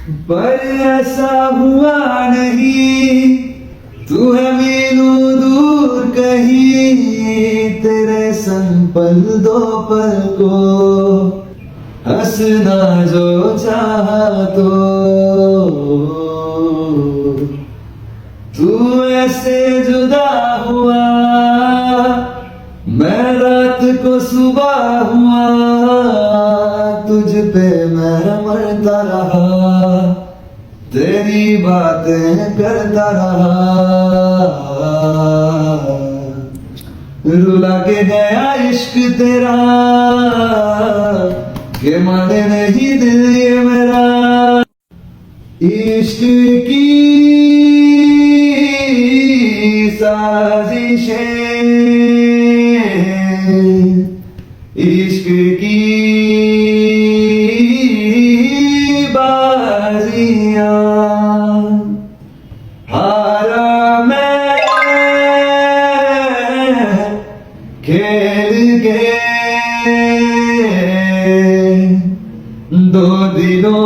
पर ऐसा हुआ नहीं, तू है मीलों दूर कहीं, तेरे संग पल दो पल को हंसना जो चाहा तो। तू ऐसे जुदा हुआ, मैं रात को सुबह हुआ, तुझ पे मैं मरता रहा, तेरी बातें करता रहा। रुला के गया इश्क तेरा, के माने नहीं दिल ये मेरा। इश्क की साजिशें, इश्क की बाजियां, हारा मैं खेल के दो दिलों